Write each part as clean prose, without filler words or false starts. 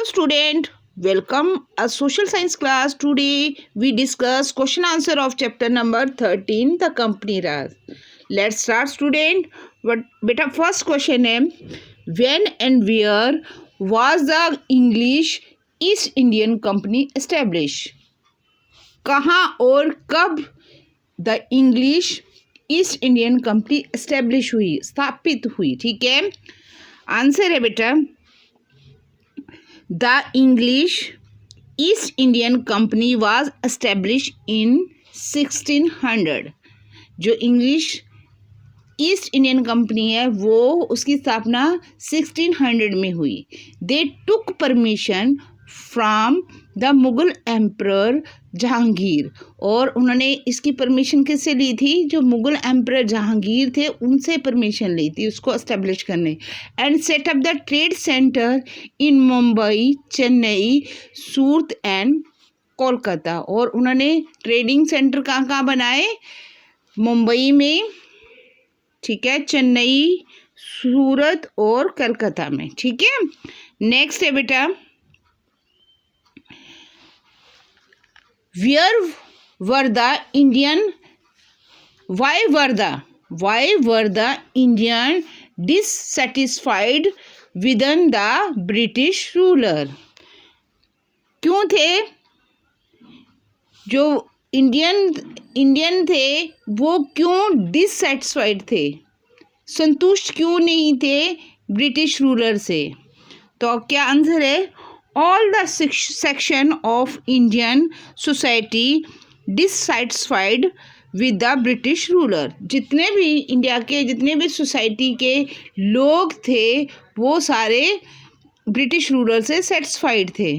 student, welcome a social science class. Today we discuss question answer of chapter number 13 the company Raj. Let's start student. But beta first question है, when and where was the English East Indian Company established? कहाँ और कब the English east Indian company establish हुई, स्थापित हुई? ठीक है, answer है बेटा the English east Indian company was establish in 1600। जो इंग्लिश ईस्ट इंडियन कंपनी है वो उसकी स्थापना 1600 में हुई। They took permission from the Mughal emperor Jahangir, और उन्होंने इसकी परमिशन किससे ली थी? जो मुगल एम्परर जहांगीर थे उनसे परमिशन ली थी उसको एस्टेब्लिश करने। And set up the trade centre in Mumbai, Chennai, Surat and Kolkata, और उन्होंने ट्रेडिंग सेंटर कहाँ कहाँ बनाए? मुंबई में, ठीक है, चेन्नई, सूरत और कलकत्ता में। ठीक है, नेक्स्ट है बेटा where were the Indian why were the Indian dissatisfied within the British ruler? क्यों थे जो इंडियन थे वो क्यों डिससेटिस्फाइड थे, संतुष्ट क्यों नहीं थे ब्रिटिश रूलर से? तो क्या आंसर है? All the section of Indian society dissatisfied with the British ruler. जितने भी इंडिया के जितने भी सोसाइटी के लोग थे वो सारे ब्रिटिश रूलर से सेटिस्फाइड थे।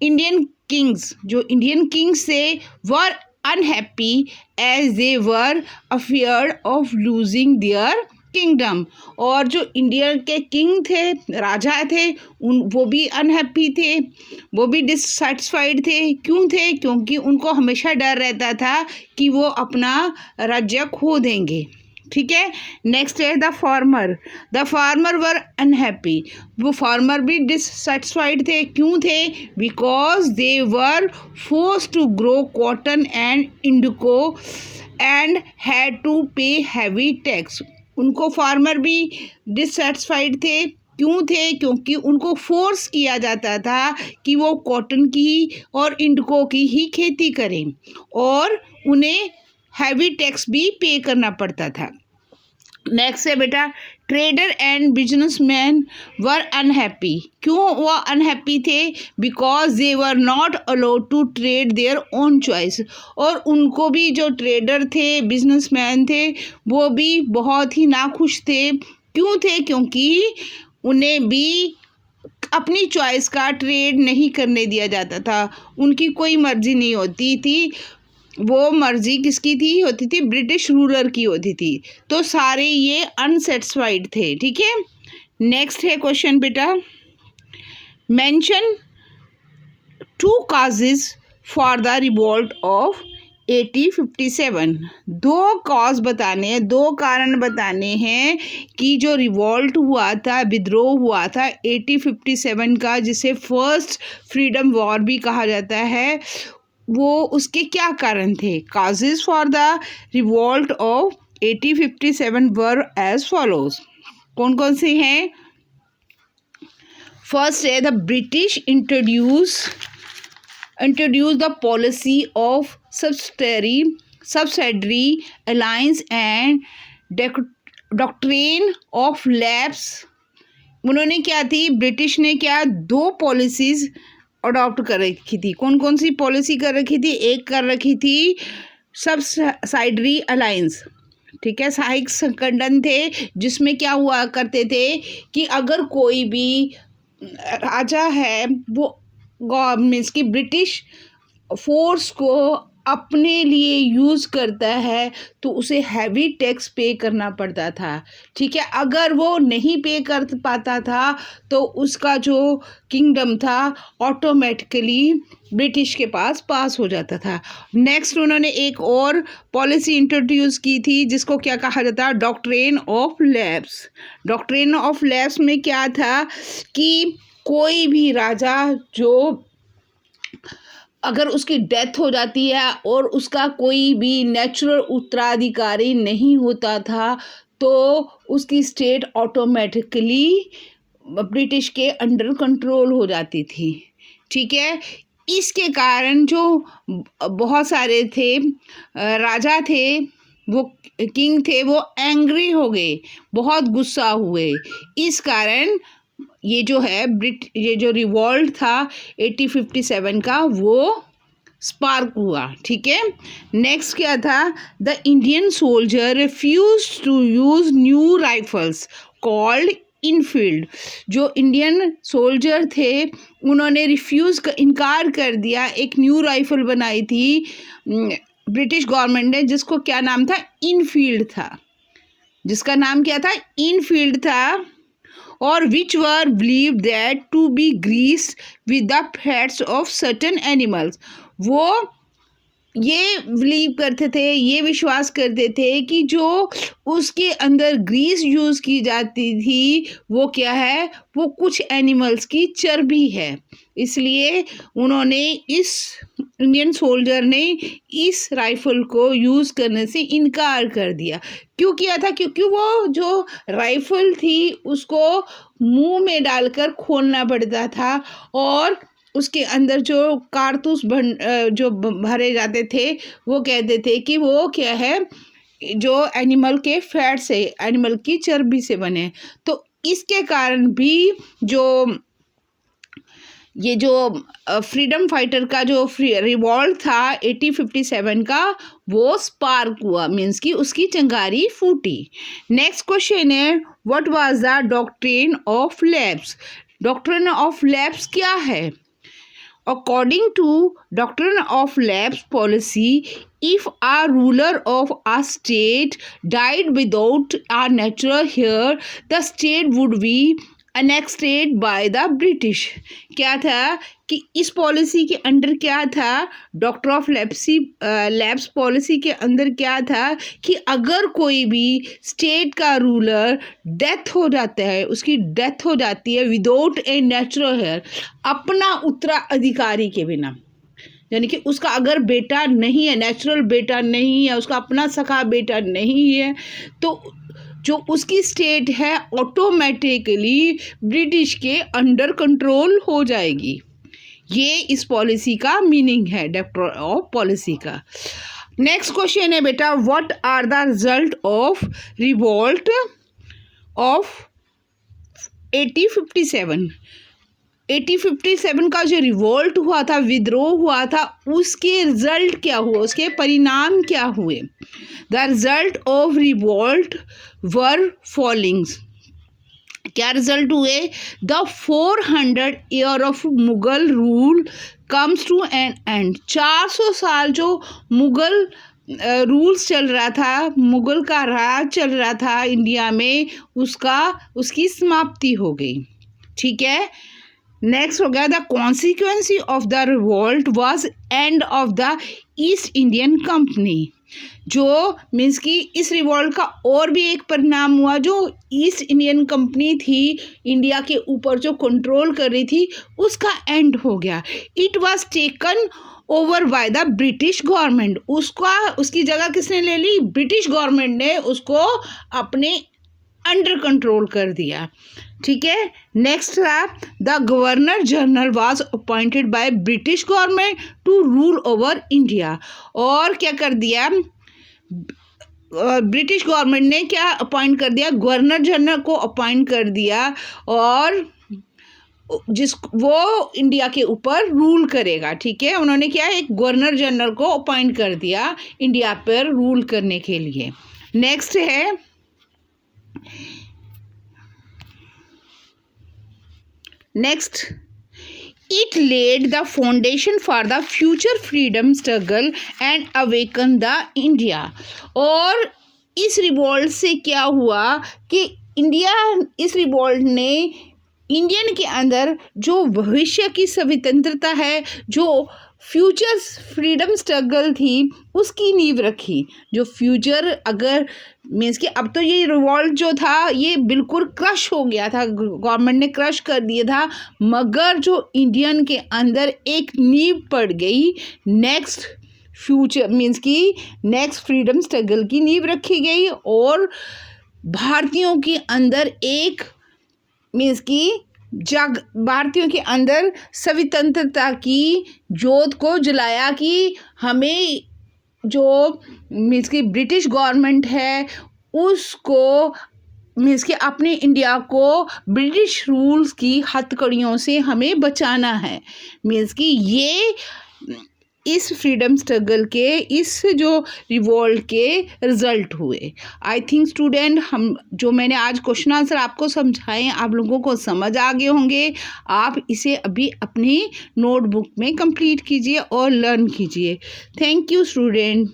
इंडियन किंग्स थे were unhappy as they were afraid of losing their kingdom, और जो इंडिया के किंग थे, राजा थे, वो भी अनहैप्पी थे, वो भी डिससेटिस्फाइड थे। क्यों थे? क्योंकि उनको हमेशा डर रहता था कि वो अपना राज्य खो देंगे। ठीक है, नेक्स्ट है द फार्मर वर अनहैप्पी। वो फार्मर भी डिससेटिस्फाइड थे। क्यों थे? Because they were forced to grow cotton and indigo and had to pay heavy tax. उनको फार्मर भी डिससेटिस्फाइड थे। क्यों थे? क्योंकि उनको फोर्स किया जाता था कि वो कॉटन की और इंडिको की ही खेती करें और उन्हें हैवी टैक्स भी पे करना पड़ता था। नेक्स्ट है बेटा trader and businessman were unhappy. क्यों वो अनहैप्पी थे? Because they were not allowed to trade their own choice, और उनको भी जो ट्रेडर थे, बिजनेसमैन थे, वो भी बहुत ही नाखुश थे। क्यों थे? क्योंकि उन्हें भी अपनी चॉइस का ट्रेड नहीं करने दिया जाता था, उनकी कोई मर्जी नहीं होती थी, वो मर्जी किसकी थी होती थी? ब्रिटिश रूलर की होती थी। तो सारे ये अनसेटिस्फाइड थे। ठीक है, नेक्स्ट है क्वेश्चन बेटा, mention 2 causes for the revolt of 1857। 2 cause बताने हैं, 2 कारण बताने हैं कि जो रिवोल्ट हुआ था, विद्रोह हुआ था 1857 का, जिसे फर्स्ट फ्रीडम वॉर भी कहा जाता है, वो उसके क्या कारण थे? Causes for the revolt of 1857 were as follows. कौन कौन से हैं? फर्स्ट है the British introduce the policy of subsidiary alliance and doctrine of lapse. उन्होंने क्या थी? ब्रिटिश ने क्या 2 पॉलिसीज अडॉप्ट कर रखी थी। कौन कौन सी पॉलिसी कर रखी थी? एक कर रखी थी सब्सिडरी अलायंस, ठीक है, सहायक संगठन थे, जिसमें क्या हुआ करते थे कि अगर कोई भी राजा है वो गवर्नमेंट की ब्रिटिश फोर्स को अपने लिए यूज़ करता है तो उसे हैवी टैक्स पे करना पड़ता था। ठीक है, अगर वो नहीं पे कर पाता था तो उसका जो किंगडम था ऑटोमेटिकली ब्रिटिश के पास हो जाता था। नेक्स्ट उन्होंने एक और पॉलिसी इंट्रोड्यूस की थी जिसको क्या कहा जाता है? Doctrine of lapse. Doctrine of lapse में क्या था कि कोई भी राजा जो अगर उसकी डेथ हो जाती है और उसका कोई भी नेचुरल उत्तराधिकारी नहीं होता था तो उसकी स्टेट ऑटोमेटिकली ब्रिटिश के अंडर कंट्रोल हो जाती थी। ठीक है, इसके कारण जो बहुत सारे थे राजा थे, वो किंग थे, वो एंग्री हो गए, बहुत गुस्सा हुए। इस कारण ये जो रिवॉल्ट था 1857 का, वो स्पार्क हुआ। ठीक है, नेक्स्ट क्या था, the Indian soldier refuse to use new rifles called Enfield. जो इंडियन सोल्जर थे उन्होंने इनकार कर दिया, एक न्यू राइफल बनाई थी ब्रिटिश गवर्नमेंट ने, जिसको क्या नाम था, इनफील्ड था, जिसका नाम क्या था, इनफील्ड था, और which were believe that to be grease with the fats of certain animals. वो ये बिलीव करते थे, ये विश्वास करते थे कि जो उसके अंदर ग्रीस यूज़ की जाती थी वो क्या है, वो कुछ एनिमल्स की चर्बी है। इसलिए उन्होंने इंडियन सोल्जर ने इस राइफल को यूज़ करने से इनकार कर दिया। क्यों किया था? क्योंकि वो जो राइफल थी उसको मुंह में डालकर खोलना पड़ता था और उसके अंदर जो कारतूस जो भरे जाते थे वो कहते थे कि वो क्या है, जो एनिमल के फैट से, एनिमल की चर्बी से बने। तो इसके कारण भी ये जो फ्रीडम फाइटर का जो रिवॉल्ट था 1857 का, वो स्पार्क हुआ, मीन्स कि उसकी चिंगारी फूटी। नेक्स्ट क्वेश्चन है, what was the doctrine of lapse. Doctrine of lapse क्या है? According to doctrine of lapse policy, if a ruler of a state died without a natural heir, the state would be annexed by the British। क्या था कि इस policy के under क्या था, doctor of lapse policy के अंदर क्या था कि अगर कोई भी स्टेट का रूलर डेथ हो जाता है, उसकी डेथ हो जाती है विदाउट ए नेचुरल हेयर, अपना उत्तराधिकारी के बिना, यानी कि उसका अगर बेटा नहीं है, नेचुरल बेटा नहीं है, उसका अपना सखा बेटा नहीं है, तो जो उसकी स्टेट है ऑटोमेटिकली ब्रिटिश के अंडर कंट्रोल हो जाएगी। ये इस पॉलिसी का मीनिंग है, डॉक्टर ऑफ पॉलिसी का। नेक्स्ट क्वेश्चन है बेटा, what are the result of revolt of 1857। 1857 का जो रिवॉल्ट हुआ था, विद्रोह हुआ था, उसके रिजल्ट क्या हुआ, उसके परिणाम क्या हुए? The result of revolt were followings. क्या रिजल्ट हुए? The 400 year of Mughal rule comes to an end. 400 साल जो मुगल रूल्स चल रहा था, मुगल का राज चल रहा था इंडिया में, उसकी समाप्ति हो गई। ठीक है, नेक्स्ट हो गया, the consequence of the revolt was end of the east Indian company. जो मीन्स कि इस रिवॉल्ट का और भी एक परिणाम हुआ, जो ईस्ट इंडियन कंपनी थी इंडिया के ऊपर जो कंट्रोल कर रही थी, उसका एंड हो गया। It was taken over by the British government. उसकी जगह किसने ले ली? ब्रिटिश गवर्नमेंट ने उसको अपने अंडर कंट्रोल कर दिया। ठीक है, नेक्स्ट था, the governor general was appointed by British government to rule over India. और क्या कर दिया, ब्रिटिश गवर्नमेंट ने क्या अपॉइंट कर दिया, गवर्नर जनरल को अपॉइंट कर दिया, और वो इंडिया के ऊपर रूल करेगा। ठीक है, उन्होंने क्या, एक गवर्नर जनरल को अपॉइंट कर दिया इंडिया पर रूल करने के लिए। नेक्स्ट है, next, it laid the foundation for the future freedom struggle and awakened the India। और इस रिवॉल्ट से क्या हुआ कि इस रिवॉल्ट ने इंडियन के अंदर जो भविष्य की स्वतंत्रता है, जो फ्यूचर फ्रीडम स्ट्रगल थी, उसकी नींव रखी। जो फ्यूचर अगर मीन्स कि अब तो ये रिवॉल्ट जो था ये बिल्कुल क्रश हो गया था, गवर्नमेंट ने क्रश कर दिया था, मगर जो इंडियन के अंदर एक नींव पड़ गई, नेक्स्ट फ्यूचर मीन्स कि नेक्स्ट फ्रीडम स्ट्रगल की नींव रखी गई और भारतीयों के अंदर एक मीन्स कि भारतीयों के अंदर स्वतंत्रता की ज्योत को जलाया कि हमें जो मीन्स कि ब्रिटिश गवर्नमेंट है उसको मीन्स कि अपने इंडिया को ब्रिटिश रूल्स की हथकड़ियों से हमें बचाना है। मीन्स कि ये इस फ्रीडम स्ट्रगल के इस जो रिवॉल्ट के रिजल्ट हुए। आई थिंक स्टूडेंट हम जो मैंने आज क्वेश्चन आंसर आपको समझाए आप लोगों को समझ आ गए होंगे। आप इसे अभी अपनी नोटबुक में कंप्लीट कीजिए और लर्न कीजिए। Thank you student.